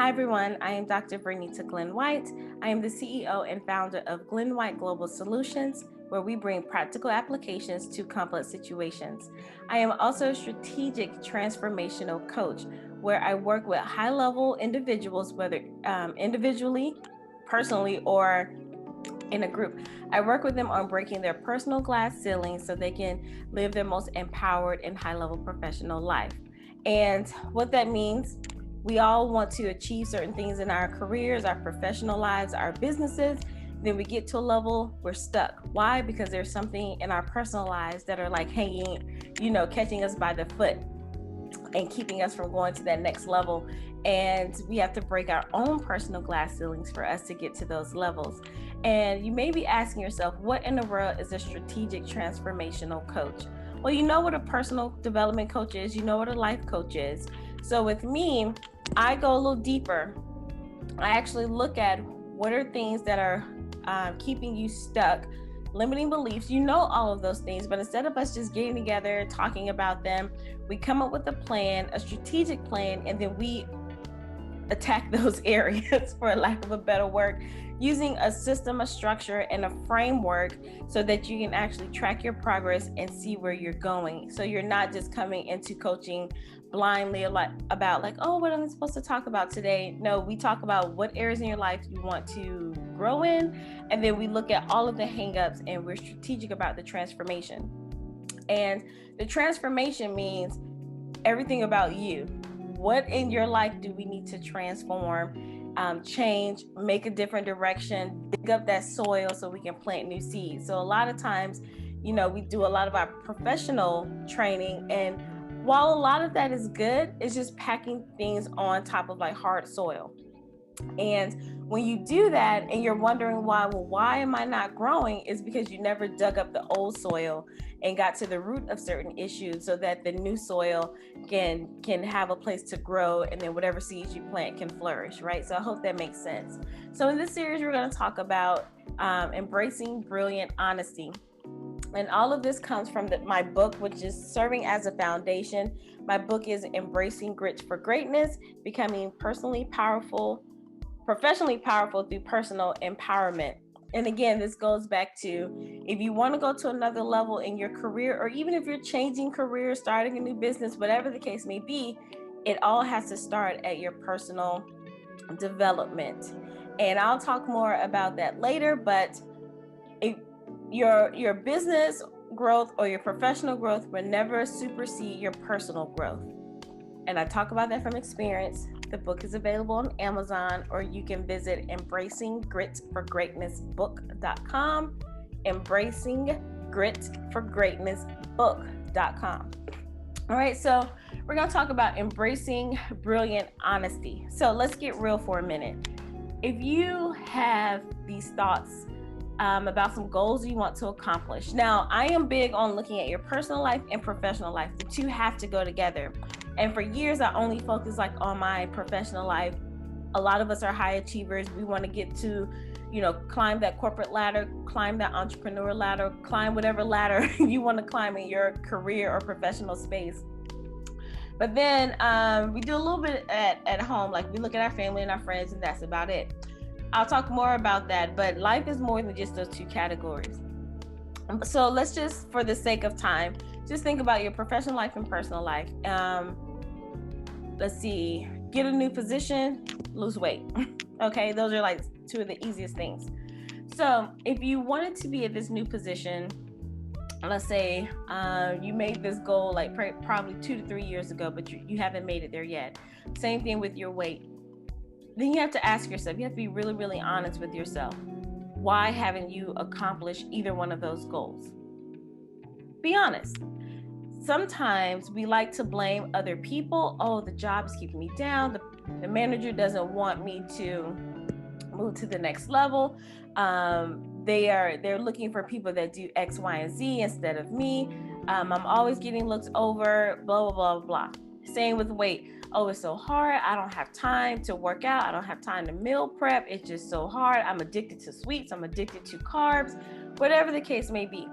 Hi everyone, I am Dr. Vernita Glenn-White. I am the CEO and founder of Glenn-White Global Solutions, where we bring practical applications to complex situations. I am also a strategic transformational coach, where I work with high-level individuals, whether individually, personally, or in a group. I work with them on breaking their personal glass ceilings so they can live their most empowered and high-level professional life. And what that means, we all want to achieve certain things in our careers, our professional lives, our businesses. Then we get to a level, we're stuck. Why? Because there's something in our personal lives that are like hanging, catching us by the foot and keeping us from going to that next level. And we have to break our own personal glass ceilings for us to get to those levels. And you may be asking yourself, what in the world is a strategic transformational coach? Well, you know what a personal development coach is, you know what a life coach is. So with me, I go a little deeper. I actually look at what are things that are keeping you stuck, limiting beliefs. You know all of those things, but instead of us just getting together, talking about them, we come up with a plan, a strategic plan, and then we attack those areas, for lack of a better word, using a system, a structure, and a framework so that you can actually track your progress and see where you're going. So you're not just coming into coaching blindly about like, oh, what am I supposed to talk about today? No, we talk about what areas in your life you want to grow in, and then we look at all of the hangups and we're strategic about the transformation. And the transformation means everything about you. What in your life do we need to transform, change, make a different direction, dig up that soil so we can plant new seeds? So a lot of times, we do a lot of our professional training, and while a lot of that is good, it's just packing things on top of like hard soil. And when you do that and you're wondering why am I not growing, is because you never dug up the old soil and got to the root of certain issues so that the new soil can have a place to grow, and then whatever seeds you plant can flourish, right? So I hope that makes sense. So in this series, we're going to talk about embracing brilliant honesty. And all of this comes from my book, which is serving as a foundation. My book is Embracing Grit for Greatness, Becoming Professionally Powerful through Personal Empowerment. And again, this goes back to, if you want to go to another level in your career, or even if you're changing careers, starting a new business, whatever the case may be, it all has to start at your personal development. And I'll talk more about that later, but your business growth or your professional growth will never supersede your personal growth. And I talk about that from experience. The book is available on Amazon, or you can visit embracinggritforgreatnessbook.com, embracinggritforgreatnessbook.com. All right, so we're going to talk about embracing brilliant honesty. So let's get real for a minute. If you have these thoughts about some goals you want to accomplish. Now, I am big on looking at your personal life and professional life. The two have to go together. And for years, I only focused on my professional life. A lot of us are high achievers. We want to get to, climb that corporate ladder, climb that entrepreneur ladder, climb whatever ladder you want to climb in your career or professional space. But then we do a little bit at home, like we look at our family and our friends, and that's about it. I'll talk more about that, but life is more than just those two categories. So let's just, for the sake of time, just think about your professional life and personal life. Let's see, get a new position, lose weight. Okay, those are like two of the easiest things. So if you wanted to be at this new position, let's say you made this goal like probably 2 to 3 years ago, but you haven't made it there yet. Same thing with your weight. Then you have to ask yourself, you have to be really, really honest with yourself. Why haven't you accomplished either one of those goals? Be honest. Sometimes we like to blame other people. Oh, the job is keeping me down. The manager doesn't want me to move to the next level. They're looking for people that do X, Y, and Z instead of me. I'm always getting looked over, blah, blah, blah, blah. Same with weight. Oh, it's so hard. I don't have time to work out. I don't have time to meal prep. It's just so hard. I'm addicted to sweets. I'm addicted to carbs, whatever the case may be.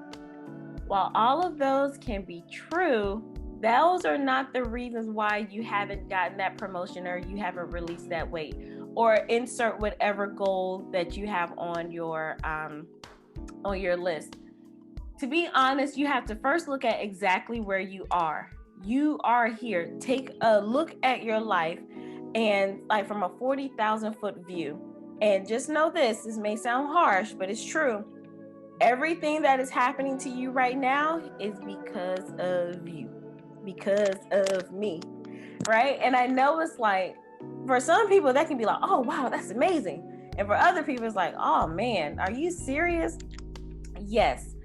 While all of those can be true, those are not the reasons why you haven't gotten that promotion or you haven't released that weight, or insert whatever goal that you have on your list. To be honest, you have to first look at exactly where you are. You are here. Take a look at your life, and like from a 40,000 foot view. And just know this may sound harsh, but it's true. Everything that is happening to you right now is because of you, because of me, right? And I know it's like, for some people that can be like, oh wow, that's amazing. And for other people it's like, oh man, are you serious? Yes,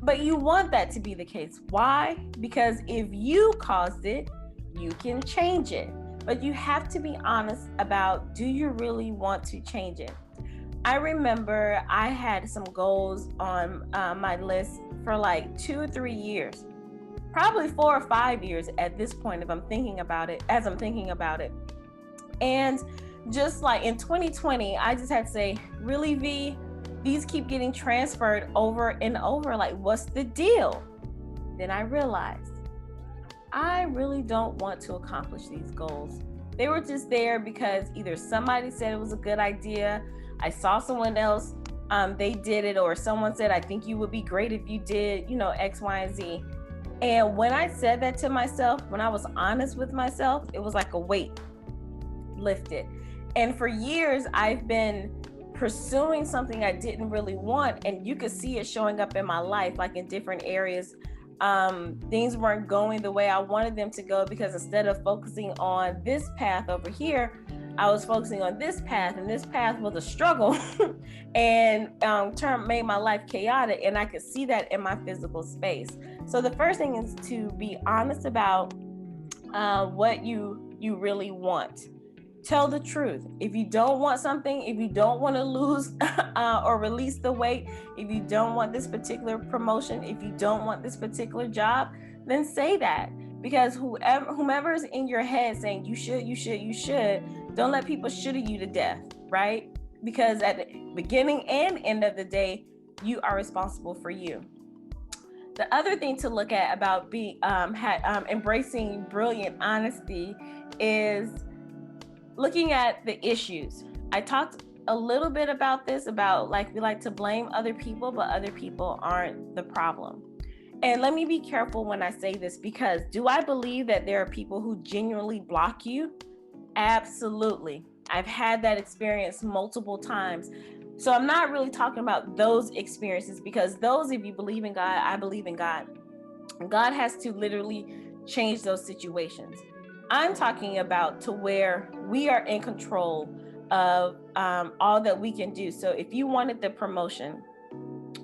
but you want that to be the case. Why? Because if you caused it, you can change it. But you have to be honest about, do you really want to change it? I remember I had some goals on my list for like 2 or 3 years, probably 4 or 5 years at this point, if I'm thinking about it, as I'm thinking about it. And just like in 2020, I just had to say, really, V, these keep getting transferred over and over. Like, what's the deal? Then I realized I really don't want to accomplish these goals. They were just there because either somebody said it was a good idea, I saw someone else, they did it, or someone said, I think you would be great if you did, X, Y, and Z. And when I said that to myself, when I was honest with myself, it was like a weight lifted. And for years, I've been pursuing something I didn't really want, and you could see it showing up in my life, like in different areas. Things weren't going the way I wanted them to go, because instead of focusing on this path over here, I was focusing on this path, and this path was a struggle and made my life chaotic, and I could see that in my physical space. So the first thing is to be honest about what you really want. Tell the truth. If you don't want something, if you don't want to lose or release the weight, if you don't want this particular promotion, if you don't want this particular job, then say that. Because whomever is in your head saying you should, don't let people should you to death, right? Because at the beginning and end of the day, you are responsible for you. The other thing to look at about embracing brilliant honesty is looking at the issues. I talked a little bit about this, about like we like to blame other people, but other people aren't the problem. And let me be careful when I say this, because do I believe that there are people who genuinely block you? Absolutely. I've had that experience multiple times. So I'm not really talking about those experiences, because those, if you believe in God, I believe in God. God has to literally change those situations. I'm talking about to where we are in control of all that we can do. So if you wanted the promotion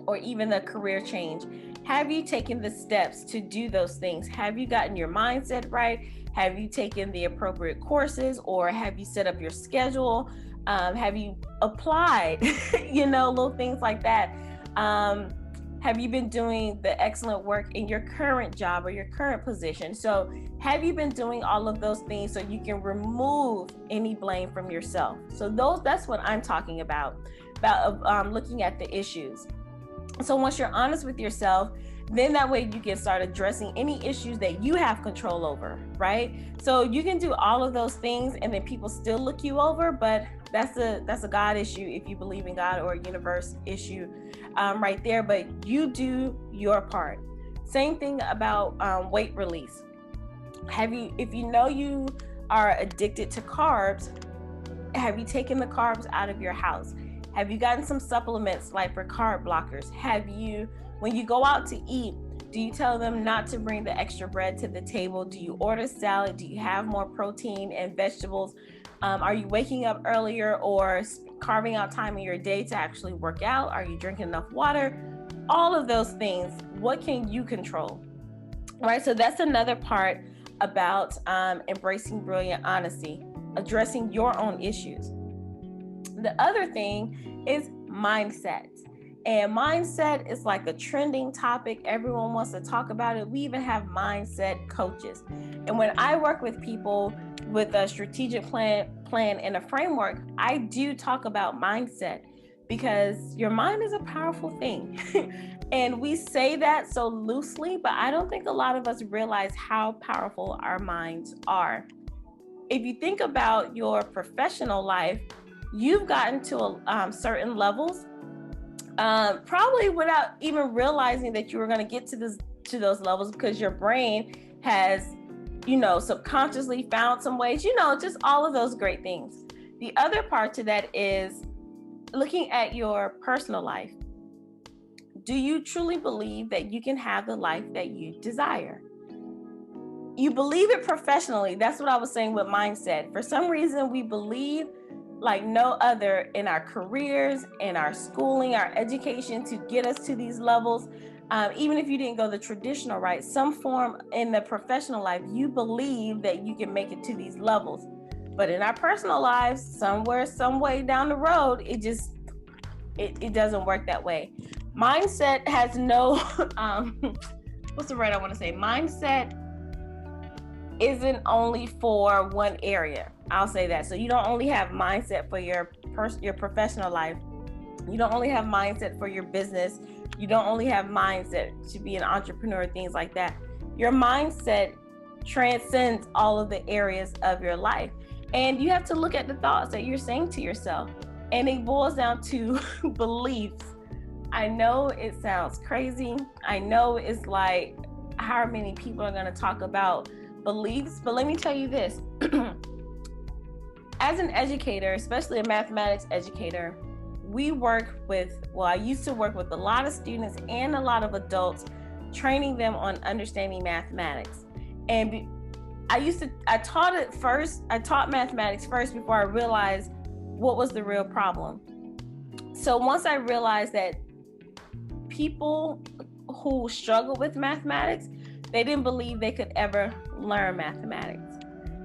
or even the career change, have you taken the steps to do those things? Have you gotten your mindset right? Have you taken the appropriate courses, or have you set up your schedule? Have you applied? Little things like that. Have you been doing the excellent work in your current job or your current position? So have you been doing all of those things so you can remove any blame from yourself? So that's what I'm talking about looking at the issues. So once you're honest with yourself, then that way you can start addressing any issues that you have control over, right? So you can do all of those things and then people still look you over, but that's a God issue if you believe in God, or a universe issue right there. But you do your part. Same thing about weight release. If you know you are addicted to carbs, have you taken the carbs out of your house? Have you gotten some supplements like for carb blockers? When you go out to eat, do you tell them not to bring the extra bread to the table? Do you order salad? Do you have more protein and vegetables? Are you waking up earlier or carving out time in your day to actually work out? Are you drinking enough water? All of those things, what can you control? Right? So that's another part about embracing brilliant honesty, addressing your own issues. The other thing is mindset. And mindset is like a trending topic. Everyone wants to talk about it. We even have mindset coaches. And when I work with people with a strategic plan and a framework, I do talk about mindset. because your mind is a powerful thing. And we say that so loosely, but I don't think a lot of us realize how powerful our minds are. If you think about your professional life, you've gotten to certain levels, probably without even realizing that you were going to get to those levels, because your brain has, subconsciously found some ways, just all of those great things. The other part to that is looking at your personal life. Do you truly believe that you can have the life that you desire? You believe it professionally. That's what I was saying with mindset. For some reason, we believe like no other in our careers, in our schooling, our education, to get us to these levels. Even if you didn't go the traditional route, some form in the professional life, you believe that you can make it to these levels. But in our personal lives, somewhere, some way down the road, it doesn't work that way. Mindset has no, what's the word I want to say? Mindset isn't only for one area. I'll say that. So you don't only have mindset for your professional life. You don't only have mindset for your business. You don't only have mindset to be an entrepreneur, things like that. Your mindset transcends all of the areas of your life. And you have to look at the thoughts that you're saying to yourself. And it boils down to beliefs. I know it sounds crazy. I know it's like, how many people are going to talk about beliefs? But let me tell you this. As an educator, especially a mathematics educator, I used to work with a lot of students and a lot of adults, training them on understanding mathematics. And I taught mathematics first before I realized what was the real problem. So once I realized that people who struggle with mathematics, they didn't believe they could ever learn mathematics.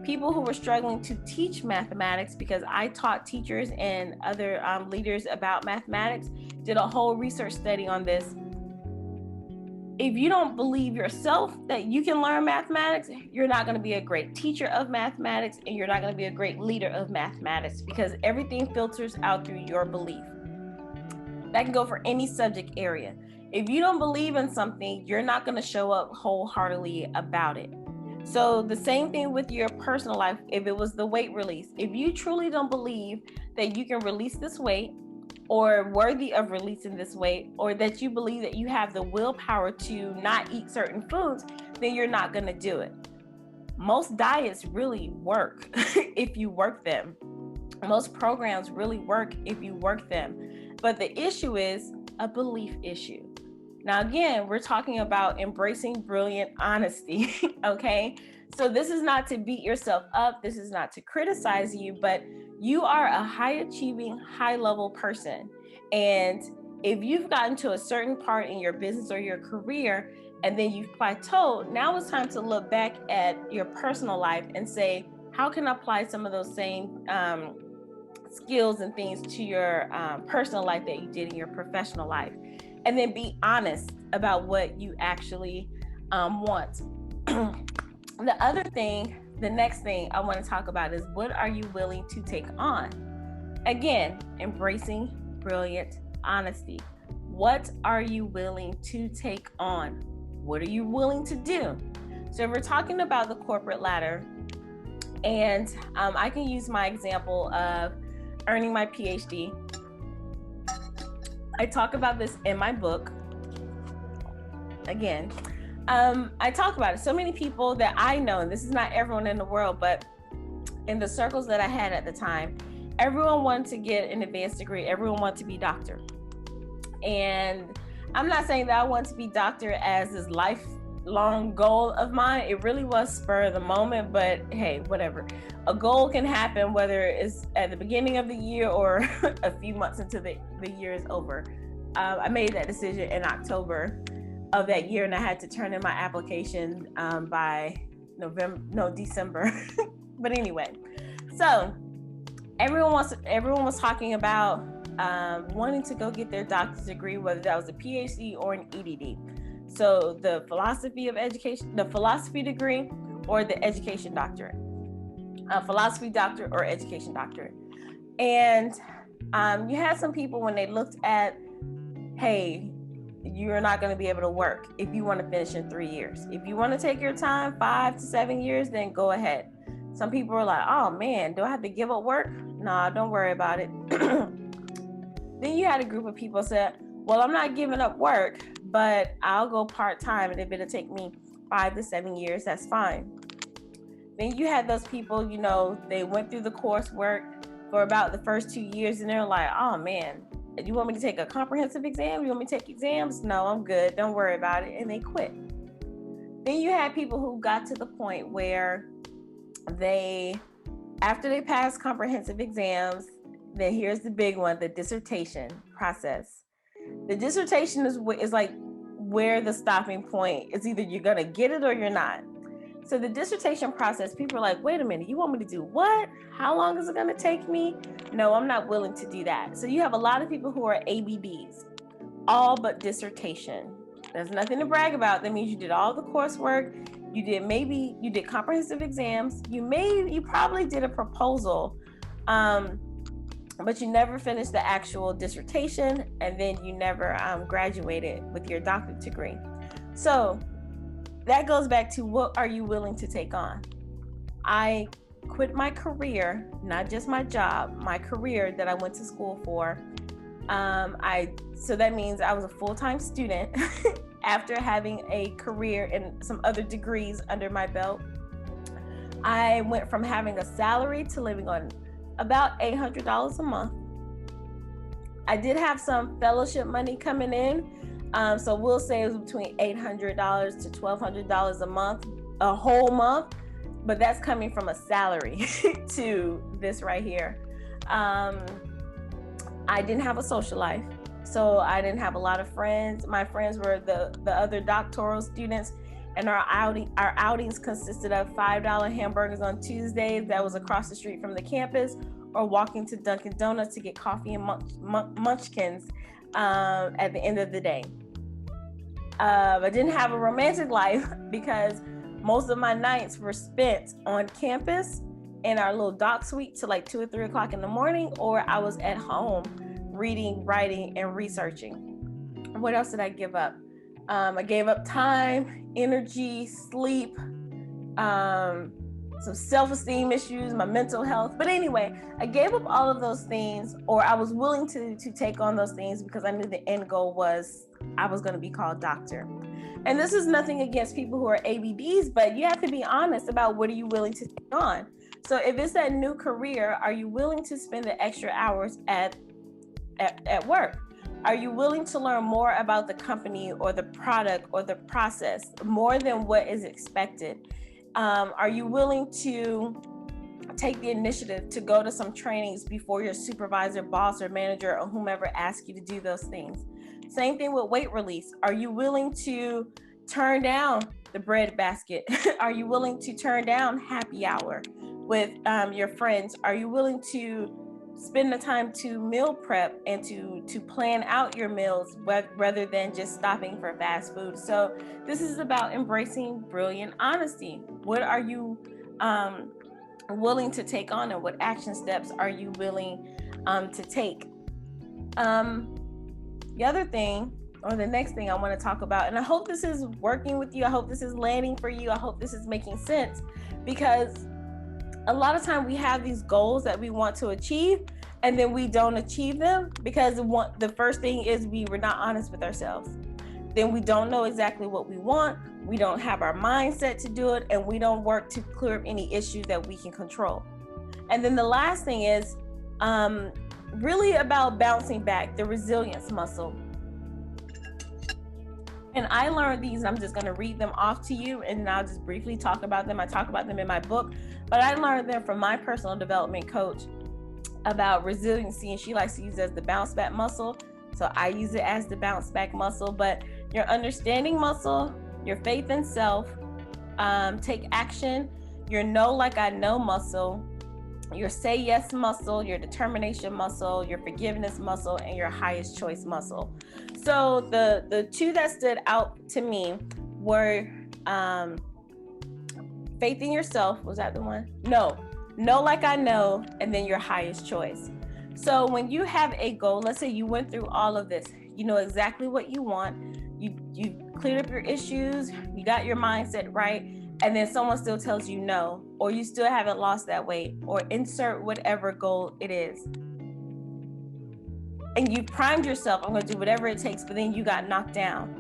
People who were struggling to teach mathematics, because I taught teachers and other leaders about mathematics, did a whole research study on this. If you don't believe yourself that you can learn mathematics, you're not going to be a great teacher of mathematics, and you're not going to be a great leader of mathematics, because everything filters out through your belief. That can go for any subject area. If you don't believe in something, you're not going to show up wholeheartedly about it. So the same thing with your personal life. If it was the weight release, if you truly don't believe that you can release this weight, or worthy of releasing this weight, or that you believe that you have the willpower to not eat certain foods, then you're not going to do it. Most diets really work if you work them. Most programs really work if you work them. But the issue is a belief issue. Now, again, we're talking about embracing brilliant honesty, okay? So this is not to beat yourself up. This is not to criticize you, but you are a high-achieving, high-level person. And if you've gotten to a certain part in your business or your career, and then you've plateaued, now it's time to look back at your personal life and say, how can I apply some of those same skills and things to your personal life that you did in your professional life? And then be honest about what you actually want. The next thing I want to talk about is, what are you willing to take on? Again, embracing brilliant honesty. What are you willing to take on? What are you willing to do? So if we're talking about the corporate ladder, and I can use my example of earning my PhD. I talk about this in my book. Again, I talk about it. So many people that I know, and this is not everyone in the world, but in the circles that I had at the time, everyone wanted to get an advanced degree. Everyone wanted to be doctor. And I'm not saying that I want to be doctor as this lifelong goal of mine. It really was spur of the moment, but hey, whatever. A goal can happen whether it's at the beginning of the year or a few months into the year is over. I made that decision in October of that year, and I had to turn in my application by December. But anyway, so everyone was talking about wanting to go get their doctor's degree, whether that was a PhD or an EDD. So the philosophy of education, the philosophy degree, or the education doctorate, philosophy doctorate or education doctorate. And You had some people when they looked at, hey, you're not going to be able to work if you want to finish in 3 years. If you want to take your time, 5 to 7 years, then go ahead. Some people are like, oh man, do I have to give up work? Nah, don't worry about it. Then you had a group of people said, well, I'm not giving up work, but I'll go part-time, and if it'll take me 5 to 7 years, that's fine. Then you had those people, they went through the coursework for about the first 2 years, and they're like, oh man, you want me to take a comprehensive exam? You want me to take exams? No, I'm good. Don't worry about it. And they quit. Then you had people who got to the point where after they passed comprehensive exams, then here's the big one, the dissertation process. The dissertation is like where the stopping point is. Either you're going to get it or you're not. So the dissertation process, people are like, wait a minute, you want me to do what? How long is it going to take me? No, I'm not willing to do that. So you have a lot of people who are ABDs, all but dissertation. There's nothing to brag about. That means you did all the coursework. You did comprehensive exams. You probably did a proposal, but you never finished the actual dissertation, and then you never graduated with your doctorate degree. So that goes back to, what are you willing to take on? I quit my career, not just my job, my career that I went to school for. So that means I was a full-time student after having a career and some other degrees under my belt. I went from having a salary to living on about $800 a month. I did have some fellowship money coming in. So we'll say it was between $800 to $1,200 a month, a whole month, but that's coming from a salary to this right here. I didn't have a social life, so I didn't have a lot of friends. My friends were the other doctoral students, and our outings consisted of $5 hamburgers on Tuesdays that was across the street from the campus, or walking to Dunkin' Donuts to get coffee and munchkins at the end of the day. I didn't have a romantic life because most of my nights were spent on campus in our little doc suite till like 2 or 3 o'clock in the morning, or I was at home reading, writing, and researching. What else did I give up? I gave up time, energy, sleep, some self-esteem issues, my mental health. But anyway, I gave up all of those things, or I was willing to take on those things because I knew the end goal was I was going to be called doctor. And this is nothing against people who are ABDs, but you have to be honest about what are you willing to take on. So if it's that new career, are you willing to spend the extra hours at work? Are you willing to learn more about the company or the product or the process, more than what is expected? Are you willing to take the initiative to go to some trainings before your supervisor, boss, or manager, or whomever asks you to do those things? Same thing with weight release. Are you willing to turn down the bread basket? Are you willing to turn down happy hour with your friends? Are you willing to spend the time to meal prep and to plan out your meals rather than just stopping for fast food? So this is about embracing brilliant honesty. What are you willing to take on, and what action steps are you willing to take? The other thing, or the next thing I want to talk about, and I hope this is working with you, I hope this is landing for you, I hope this is making sense, because a lot of time we have these goals that we want to achieve, and then we don't achieve them because the first thing is we were not honest with ourselves. Then we don't know exactly what we want, we don't have our mindset to do it, and we don't work to clear up any issues that we can control. And then the last thing is really about bouncing back, the resilience muscle. And I learned these, and I'm just going to read them off to you, and I'll just briefly talk about them. I talk about them in my book, but I learned them from my personal development coach about resiliency, and she likes to use it as the bounce back muscle. So I use it as the bounce back muscle. But your understanding muscle, your faith in self, take action, your know like I know muscle, your say yes muscle, your determination muscle, your forgiveness muscle, and your highest choice muscle. So the two that stood out to me were faith in yourself. Was that the one? No like I know, and then your highest choice. So when you have a goal, let's say you went through all of this, you know exactly what you want, you cleared up your issues, you got your mindset right, and then someone still tells you no, or you still haven't lost that weight, or insert whatever goal it is. And you primed yourself, I'm going to do whatever it takes, but then you got knocked down.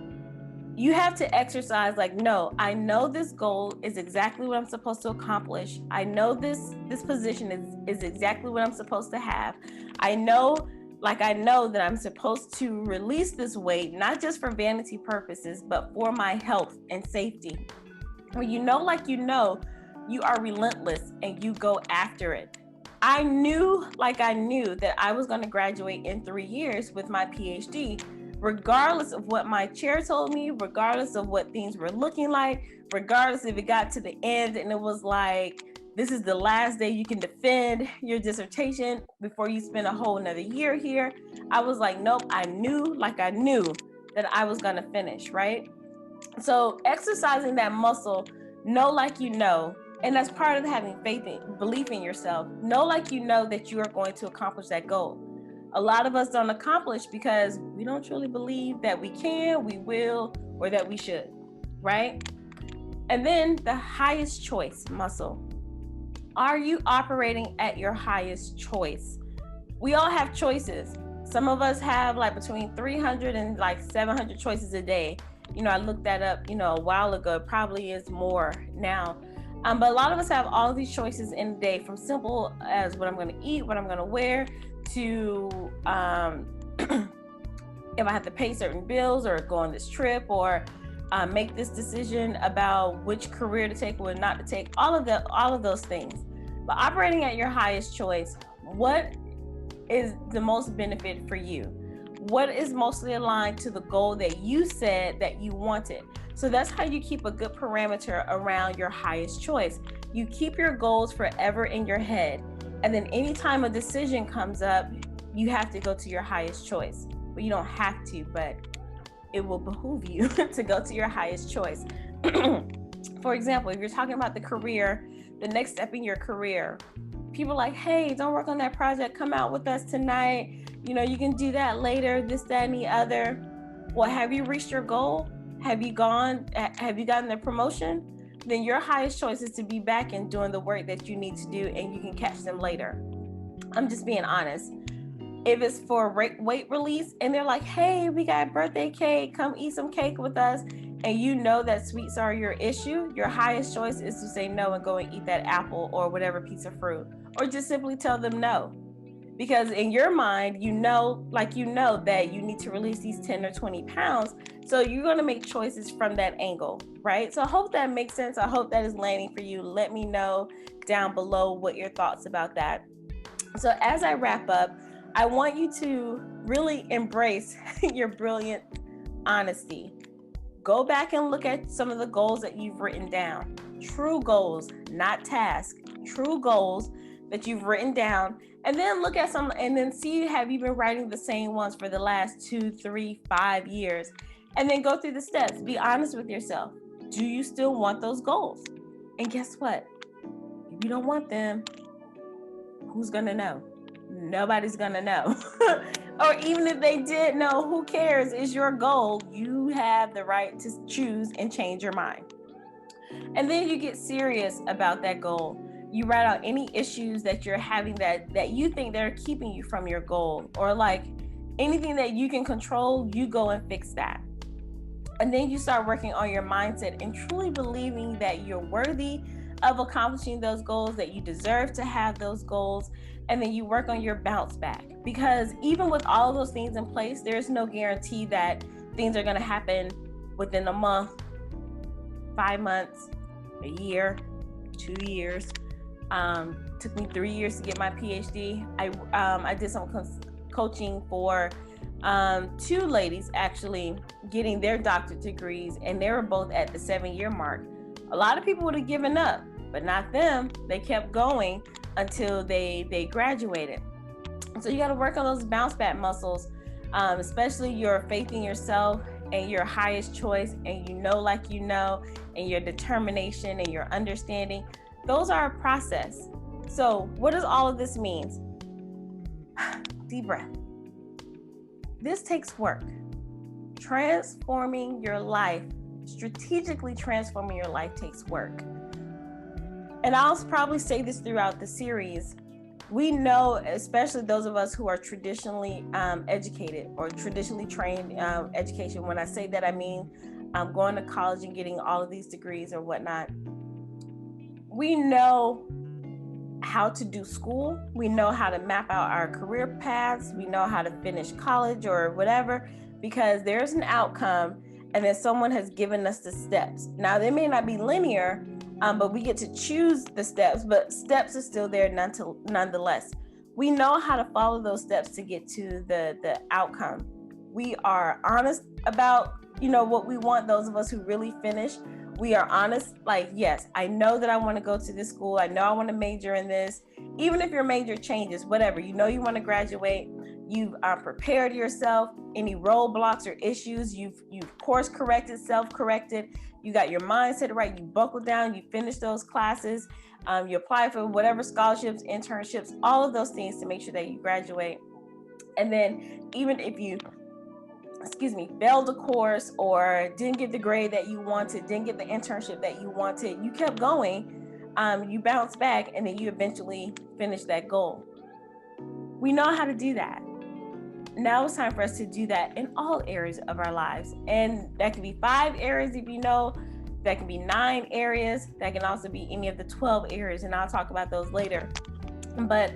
You have to exercise like, no, I know this goal is exactly what I'm supposed to accomplish. I know this position is exactly what I'm supposed to have. I know that I'm supposed to release this weight, not just for vanity purposes, but for my health and safety. When you know, you are relentless and you go after it. I knew that I was going to graduate in 3 years with my PhD, regardless of what my chair told me, regardless of what things were looking like, regardless if it got to the end and it was like, this is the last day you can defend your dissertation before you spend a whole another year here. I was like, nope, I knew that I was going to finish, right? So exercising that muscle, know like you know, and that's part of having faith and belief in yourself. Know like you know that you are going to accomplish that goal. A lot of us don't accomplish because we don't truly believe that we can, we will, or that we should, right? And then the highest choice muscle. Are you operating at your highest choice? We all have choices. Some of us have like between 300 and like 700 choices a day. You know, I looked that up, a while ago. It probably is more now. But a lot of us have all of these choices in a day, from simple as what I'm going to eat, what I'm going to wear, to if I have to pay certain bills or go on this trip or make this decision about which career to take or not to take, all of those things. But operating at your highest choice, what is the most benefit for you? What is mostly aligned to the goal that you said that you wanted? So that's how you keep a good parameter around your highest choice. You keep your goals forever in your head. And then anytime a decision comes up, you have to go to your highest choice. But you don't have to, but it will behoove you to go to your highest choice. For example, if you're talking about the career, the next step in your career, people are like, hey, don't work on that project. Come out with us tonight. You can do that later, this, that, and the other. Well, have you reached your goal? Have you gotten the promotion? Then your highest choice is to be back and doing the work that you need to do, and you can catch them later. I'm just being honest. If it's for weight release and they're like, hey, we got birthday cake, come eat some cake with us, and you know that sweets are your issue, your highest choice is to say no and go and eat that apple or whatever piece of fruit, or just simply tell them no. Because in your mind, you know that you need to release these 10 or 20 pounds. So you're going to make choices from that angle, right? So I hope that makes sense. I hope that is landing for you. Let me know down below what your thoughts about that. So as I wrap up, I want you to really embrace your brilliant honesty. Go back and look at some of the goals that you've written down. True goals, not tasks. True goals that you've written down. And then look at some, and then see, have you been writing the same ones for the last 2, 3, 5 years? And then go through the steps. Be honest with yourself. Do you still want those goals? And guess what? If you don't want them, who's going to know? Nobody's going to know. Or even if they did know, who cares? It's your goal. You have the right to choose and change your mind. And then you get serious about that goal. You write out any issues that you're having that you think that are keeping you from your goal, or like anything that you can control, you go and fix that. And then you start working on your mindset and truly believing that you're worthy of accomplishing those goals, that you deserve to have those goals. And then you work on your bounce back, because even with all of those things in place, there's no guarantee that things are going to happen within a month, 5 months, a year, 2 years. Took me 3 years to get my PhD. I did some coaching for 2 ladies actually getting their doctorate degrees, and they were both at the 7-year mark. A lot of people would have given up, but not them. They kept going until they graduated. So you got to work on those bounce back muscles, especially your faith in yourself and your highest choice, and and your determination and your understanding. Those are a process. So what does all of this mean? Deep breath. This takes work. Transforming your life, strategically transforming your life takes work. And I'll probably say this throughout the series. We know, especially those of us who are traditionally educated or traditionally trained education. When I say that, I mean going to college and getting all of these degrees or whatnot. We know how to do school. We know how to map out our career paths. We know how to finish college or whatever, because there's an outcome and then someone has given us the steps. Now, they may not be linear, but we get to choose the steps, but steps are still there nonetheless. We know how to follow those steps to get to the outcome. We are honest about, what we want. Those of us who really finish, we are honest, like, yes, I know that I want to go to this school. I know I want to major in this. Even if your major changes, whatever, you want to graduate, you've prepared yourself. Any roadblocks or issues, you've course corrected, self-corrected. You got your mindset right. You buckled down. You finished those classes. You apply for whatever scholarships, internships, all of those things to make sure that you graduate. And then even if you failed a course or didn't get the grade that you wanted, didn't get the internship that you wanted, you kept going, you bounced back, and then you eventually finished that goal. We know how to do that. Now it's time for us to do that in all areas of our lives. And that can be 5 areas if you know, that can be 9 areas, that can also be any of the 12 areas, and I'll talk about those later. But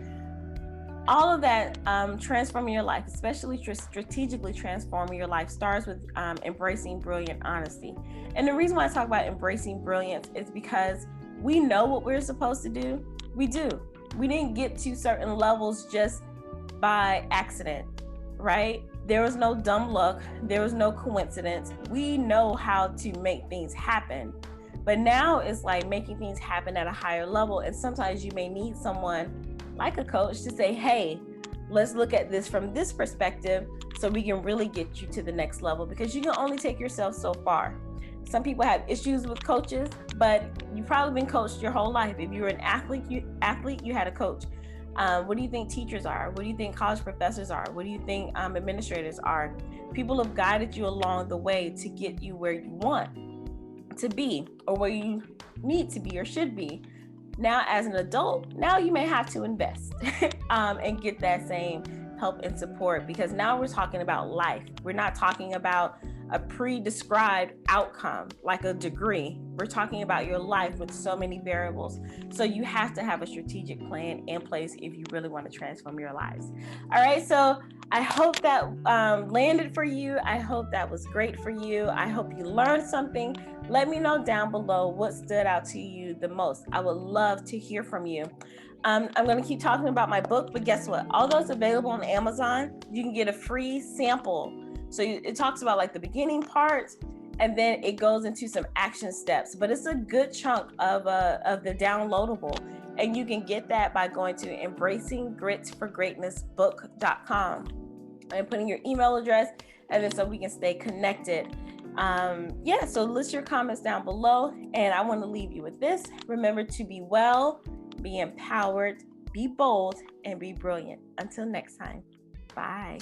all of that transforming your life, especially strategically transforming your life, starts with embracing brilliant honesty. And the reason why I talk about embracing brilliance is because we know what we're supposed to do. We do. We didn't get to certain levels just by accident, right? There was no dumb luck. There was no coincidence. We know how to make things happen. But now it's like making things happen at a higher level. And sometimes you may need someone like a coach to say, hey, let's look at this from this perspective so we can really get you to the next level, because you can only take yourself so far. Some people have issues with coaches, but you've probably been coached your whole life. If you were an athlete, you had a coach. What do you think teachers are? What do you think college professors are? What do you think administrators are? People have guided you along the way to get you where you want to be, or where you need to be or should be. Now, as an adult, now you may have to invest and get that same help and support, because now we're talking about life. We're not talking about a pre-described outcome like a degree. We're talking about your life with so many variables. So you have to have a strategic plan in place if you really want to transform your lives. All right, so I hope that landed for you. I hope that was great for you. I hope you learned something. Let me know down below what stood out to you the most. I would love to hear from you. I'm going to keep talking about my book, but guess what? Although it's available on Amazon, you can get a free sample. So it talks about like the beginning parts, and then it goes into some action steps, but it's a good chunk of the downloadable. And you can get that by going to embracinggritforgreatnessbook.com and putting your email address, and then so we can stay connected. So list your comments down below, and I want to leave you with this. Remember to be well, be empowered, be bold, and be brilliant. Until next time, bye.